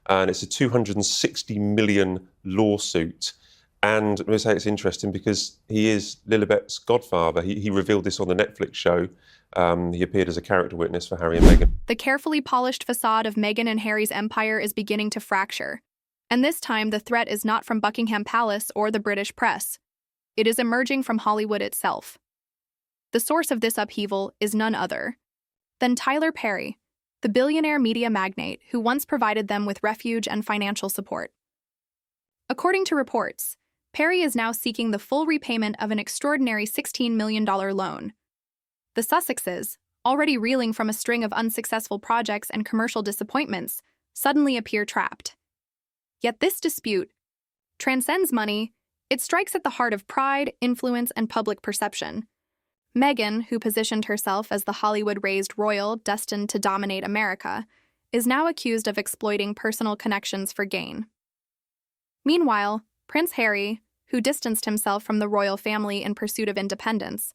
and it's a 260 million lawsuit. And I'm going to say it's interesting because he is Lilibet's godfather. He revealed this on the Netflix show. He appeared as a character witness for Harry and Meghan. The carefully polished facade of Meghan and Harry's empire is beginning to fracture. And this time, the threat is not from Buckingham Palace or the British press. It is emerging from Hollywood itself. The source of this upheaval is none other than Tyler Perry, the billionaire media magnate who once provided them with refuge and financial support. According to reports, Perry is now seeking the full repayment of an extraordinary $16 million loan. The Sussexes, already reeling from a string of unsuccessful projects and commercial disappointments, suddenly appear trapped. Yet this dispute transcends money. It strikes at the heart of pride, influence, and public perception. Meghan, who positioned herself as the Hollywood-raised royal destined to dominate America, is now accused of exploiting personal connections for gain. Meanwhile, Prince Harry, who distanced himself from the royal family in pursuit of independence,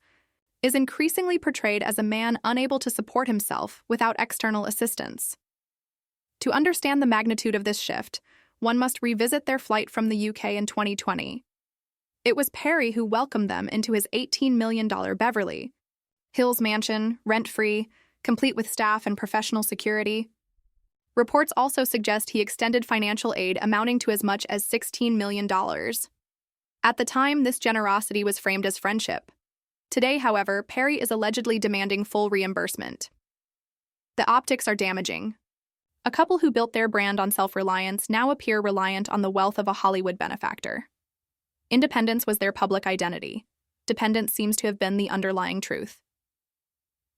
is increasingly portrayed as a man unable to support himself without external assistance. To understand the magnitude of this shift, one must revisit their flight from the UK in 2020. It was Perry who welcomed them into his $18 million Beverly Hills mansion, rent-free, complete with staff and professional security. Reports also suggest he extended financial aid amounting to as much as $16 million. At the time, this generosity was framed as friendship. Today, however, Perry is allegedly demanding full reimbursement. The optics are damaging. A couple who built their brand on self-reliance now appear reliant on the wealth of a Hollywood benefactor. Independence was their public identity. Dependence seems to have been the underlying truth.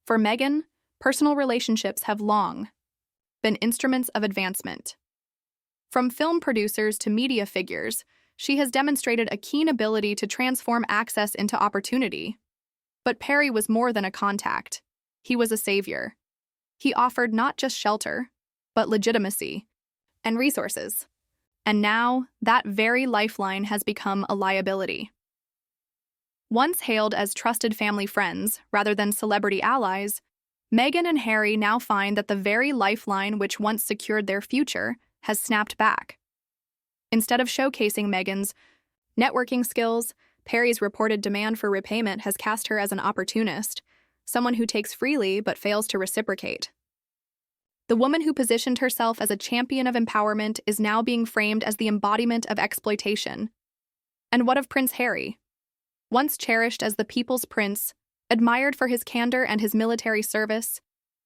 For Meghan, personal relationships have long been instruments of advancement. From film producers to media figures, she has demonstrated a keen ability to transform access into opportunity. But Perry was more than a contact. He was a savior. He offered not just shelter, but legitimacy and resources. And now, that very lifeline has become a liability. Once hailed as trusted family friends rather than celebrity allies, Meghan and Harry now find that the very lifeline which once secured their future has snapped back. Instead of showcasing Meghan's networking skills, Perry's reported demand for repayment has cast her as an opportunist, someone who takes freely but fails to reciprocate. The woman who positioned herself as a champion of empowerment is now being framed as the embodiment of exploitation. And what of Prince Harry? Once cherished as the people's prince, admired for his candor and his military service,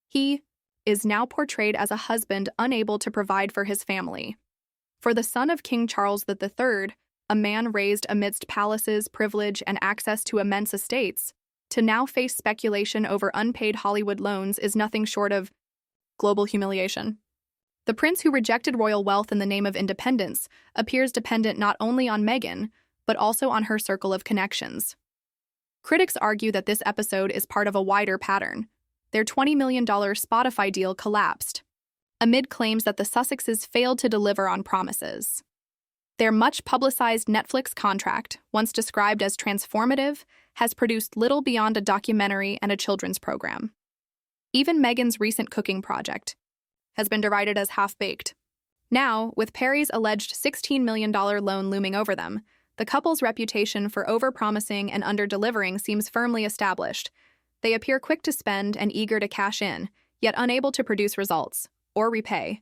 he is now portrayed as a husband unable to provide for his family. For the son of King Charles III, a man raised amidst palaces, privilege, and access to immense estates, to now face speculation over unpaid Hollywood loans is nothing short of global humiliation. The prince who rejected royal wealth in the name of independence appears dependent not only on Meghan, but also on her circle of connections. Critics argue that this episode is part of a wider pattern. Their $20 million Spotify deal collapsed amid claims that the Sussexes failed to deliver on promises. Their much-publicized Netflix contract, once described as transformative, has produced little beyond a documentary and a children's program. Even Meghan's recent cooking project has been derided as half-baked. Now, with Perry's alleged $16 million loan looming over them, the couple's reputation for over-promising and under-delivering seems firmly established. They appear quick to spend and eager to cash in, yet unable to produce results or repay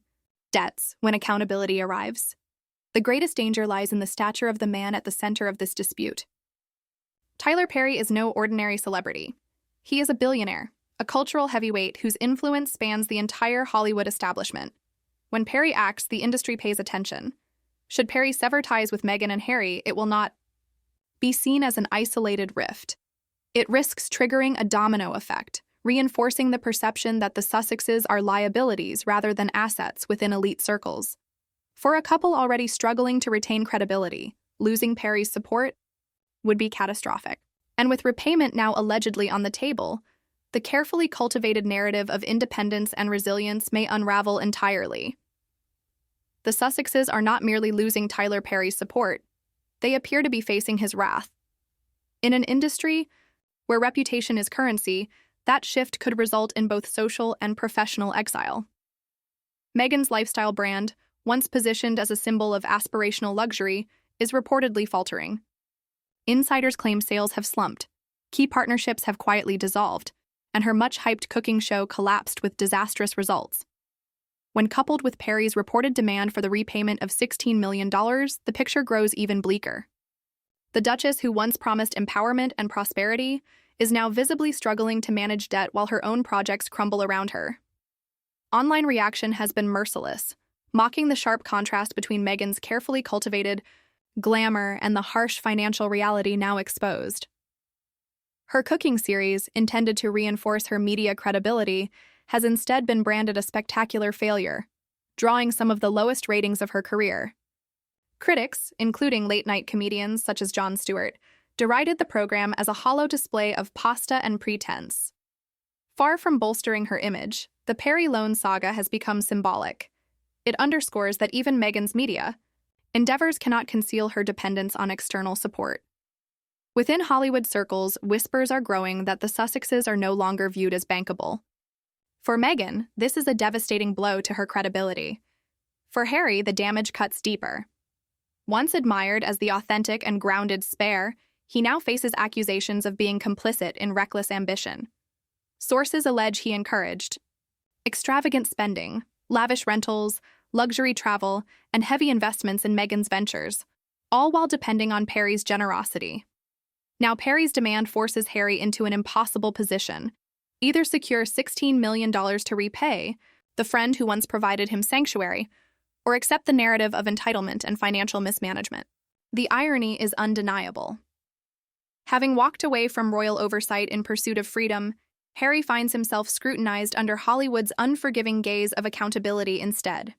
debts when accountability arrives. The greatest danger lies in the stature of the man at the center of this dispute. Tyler Perry is no ordinary celebrity. He is a billionaire, a cultural heavyweight whose influence spans the entire Hollywood establishment. When Perry acts, the industry pays attention. Should Perry sever ties with Meghan and Harry, it will not be seen as an isolated rift. It risks triggering a domino effect, reinforcing the perception that the Sussexes are liabilities rather than assets within elite circles. For a couple already struggling to retain credibility, losing Perry's support would be catastrophic. And with repayment now allegedly on the table, the carefully cultivated narrative of independence and resilience may unravel entirely. The Sussexes are not merely losing Tyler Perry's support, they appear to be facing his wrath. In an industry where reputation is currency, that shift could result in both social and professional exile. Meghan's lifestyle brand, once positioned as a symbol of aspirational luxury, is reportedly faltering. Insiders claim sales have slumped, key partnerships have quietly dissolved, and her much-hyped cooking show collapsed with disastrous results. When coupled with Perry's reported demand for the repayment of $16 million, the picture grows even bleaker. The Duchess, who once promised empowerment and prosperity, is now visibly struggling to manage debt while her own projects crumble around her. Online reaction has been merciless, mocking the sharp contrast between Meghan's carefully cultivated glamour and the harsh financial reality now exposed. Her cooking series, intended to reinforce her media credibility, has instead been branded a spectacular failure, drawing some of the lowest ratings of her career. Critics, including late-night comedians such as Jon Stewart, derided the program as a hollow display of pasta and pretense. Far from bolstering her image, the Perry loan saga has become symbolic. It underscores that even Meghan's media endeavors cannot conceal her dependence on external support. Within Hollywood circles, whispers are growing that the Sussexes are no longer viewed as bankable. For Meghan, this is a devastating blow to her credibility. For Harry, the damage cuts deeper. Once admired as the authentic and grounded spare, he now faces accusations of being complicit in reckless ambition. Sources allege he encouraged extravagant spending, lavish rentals, luxury travel, and heavy investments in Meghan's ventures, all while depending on Perry's generosity. Now Perry's demand forces Harry into an impossible position: either secure $16 million to repay the friend who once provided him sanctuary, or accept the narrative of entitlement and financial mismanagement. The irony is undeniable. Having walked away from royal oversight in pursuit of freedom, Harry finds himself scrutinized under Hollywood's unforgiving gaze of accountability instead.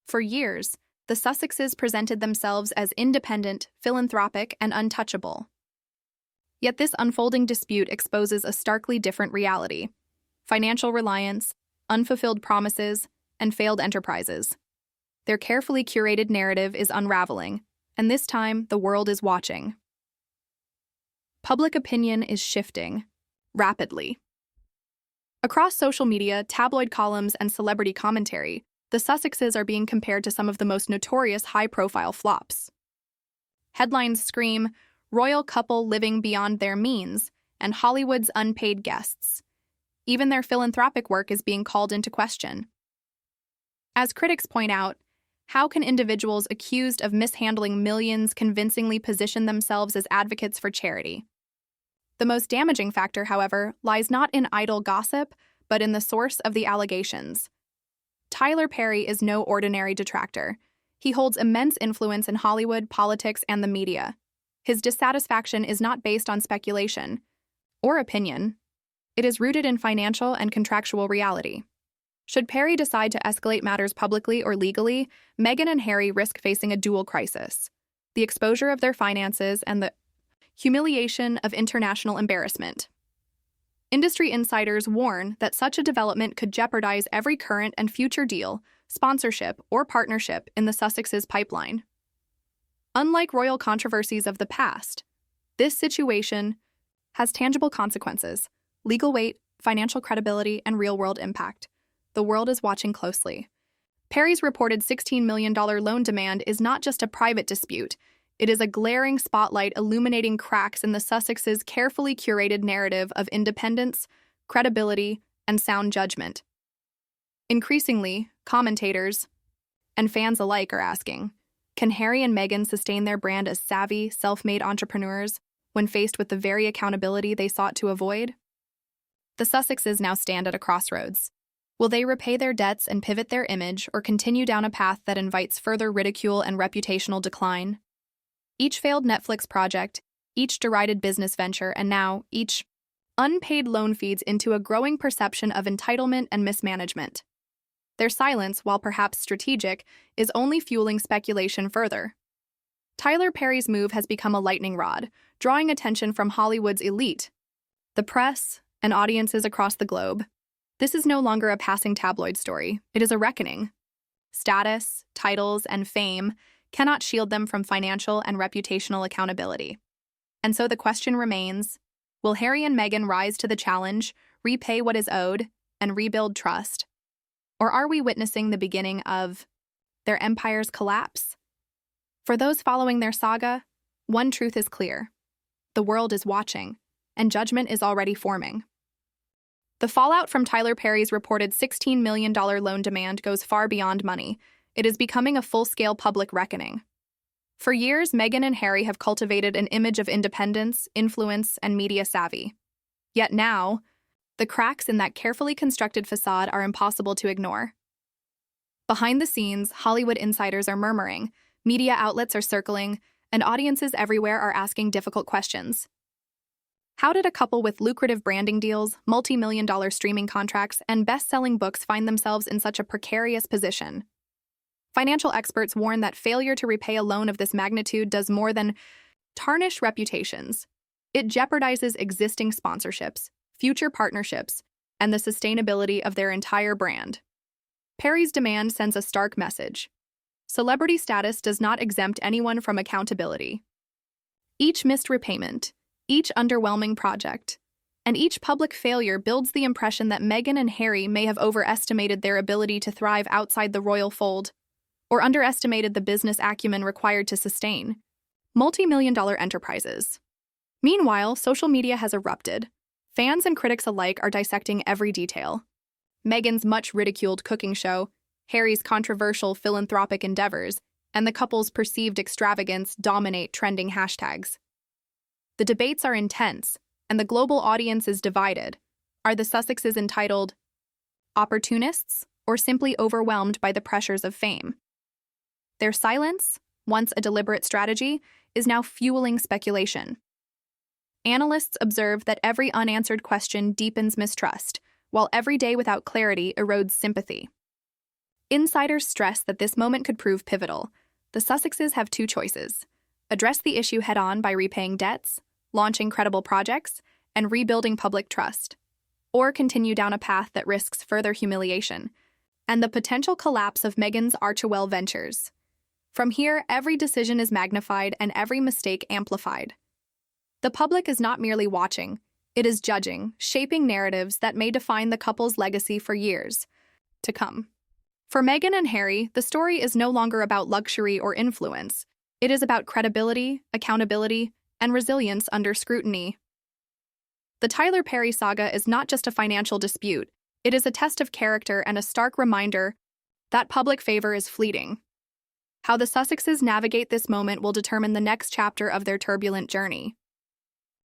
For years, the Sussexes presented themselves as independent, philanthropic, and untouchable. Yet this unfolding dispute exposes a starkly different reality: financial reliance, unfulfilled promises, and failed enterprises. Their carefully curated narrative is unraveling, and this time the world is watching. Public opinion is shifting rapidly. Across social media, tabloid columns, and celebrity commentary, the Sussexes are being compared to some of the most notorious high-profile flops. Headlines scream, "Royal couple living beyond their means," and "Hollywood's unpaid guests." Even their philanthropic work is being called into question. As critics point out, how can individuals accused of mishandling millions convincingly position themselves as advocates for charity? The most damaging factor, however, lies not in idle gossip, but in the source of the allegations. Tyler Perry is no ordinary detractor. He holds immense influence in Hollywood, politics, and the media. His dissatisfaction is not based on speculation or opinion. It is rooted in financial and contractual reality. Should Perry decide to escalate matters publicly or legally, Meghan and Harry risk facing a dual crisis: the exposure of their finances and the humiliation of international embarrassment. Industry insiders warn that such a development could jeopardize every current and future deal, sponsorship, or partnership in the Sussexes' pipeline. Unlike royal controversies of the past, this situation has tangible consequences: legal weight, financial credibility, and real-world impact. The world is watching closely. Perry's reported $16 million loan demand is not just a private dispute. It is a glaring spotlight illuminating cracks in the Sussexes' carefully curated narrative of independence, credibility, and sound judgment. Increasingly, commentators and fans alike are asking, can Harry and Meghan sustain their brand as savvy, self-made entrepreneurs when faced with the very accountability they sought to avoid? The Sussexes now stand at a crossroads. Will they repay their debts and pivot their image, or continue down a path that invites further ridicule and reputational decline? Each failed Netflix project, each derided business venture, and now each unpaid loan feeds into a growing perception of entitlement and mismanagement. Their silence, while perhaps strategic, is only fueling speculation further. Tyler Perry's move has become a lightning rod, drawing attention from Hollywood's elite, the press, and audiences across the globe. This is no longer a passing tabloid story. It is a reckoning. Status, titles, and fame cannot shield them from financial and reputational accountability. And so the question remains, will Harry and Meghan rise to the challenge, repay what is owed, and rebuild trust? Or are we witnessing the beginning of their empire's collapse? For those following their saga, one truth is clear. The world is watching, and judgment is already forming. The fallout from Tyler Perry's reported $16 million loan demand goes far beyond money. It is becoming a full-scale public reckoning. For years, Meghan and Harry have cultivated an image of independence, influence, and media savvy. Yet now, the cracks in that carefully constructed facade are impossible to ignore. Behind the scenes, Hollywood insiders are murmuring, media outlets are circling, and audiences everywhere are asking difficult questions. How did a couple with lucrative branding deals, multi-million-dollar streaming contracts, and best-selling books find themselves in such a precarious position? Financial experts warn that failure to repay a loan of this magnitude does more than tarnish reputations. It jeopardizes existing sponsorships, future partnerships, and the sustainability of their entire brand. Perry's demand sends a stark message. Celebrity status does not exempt anyone from accountability. Each missed repayment, each underwhelming project, and each public failure builds the impression that Meghan and Harry may have overestimated their ability to thrive outside the royal fold, or underestimated the business acumen required to sustain multi-million-dollar enterprises. Meanwhile, social media has erupted. Fans and critics alike are dissecting every detail. Meghan's much-ridiculed cooking show, Harry's controversial philanthropic endeavors, and the couple's perceived extravagance dominate trending hashtags. The debates are intense, and the global audience is divided. Are the Sussexes entitled opportunists or simply overwhelmed by the pressures of fame? Their silence, once a deliberate strategy, is now fueling speculation. Analysts observe that every unanswered question deepens mistrust, while every day without clarity erodes sympathy. Insiders stress that this moment could prove pivotal. The Sussexes have two choices: address the issue head-on by repaying debts, launching credible projects, and rebuilding public trust, or continue down a path that risks further humiliation and the potential collapse of Meghan's Archewell ventures. From here, every decision is magnified and every mistake amplified. The public is not merely watching, it is judging, shaping narratives that may define the couple's legacy for years to come. For Meghan and Harry, the story is no longer about luxury or influence. It is about credibility, accountability, and resilience under scrutiny. The Tyler Perry saga is not just a financial dispute, it is a test of character and a stark reminder that public favor is fleeting. How the Sussexes navigate this moment will determine the next chapter of their turbulent journey.